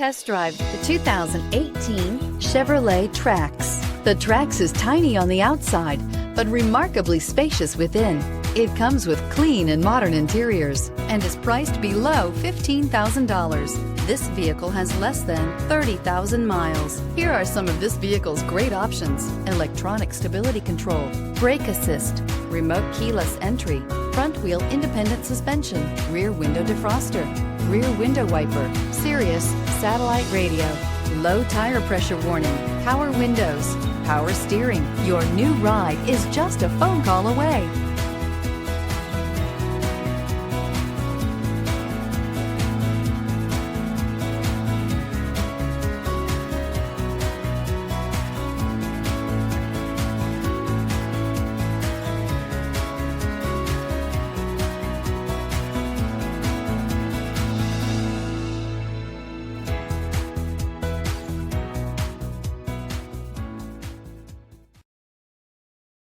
Test drive the 2018 Chevrolet Trax. The Trax is tiny on the outside, but remarkably spacious within. It comes with clean and modern interiors and is priced below $15,000. This vehicle has less than 30,000 miles. Here are some of this vehicle's great options: electronic stability control, brake assist, remote keyless entry, front wheel independent suspension, rear window defroster, rear window wiper, Sirius satellite radio, low tire pressure warning, power windows, power steering. Your new ride is just a phone call away.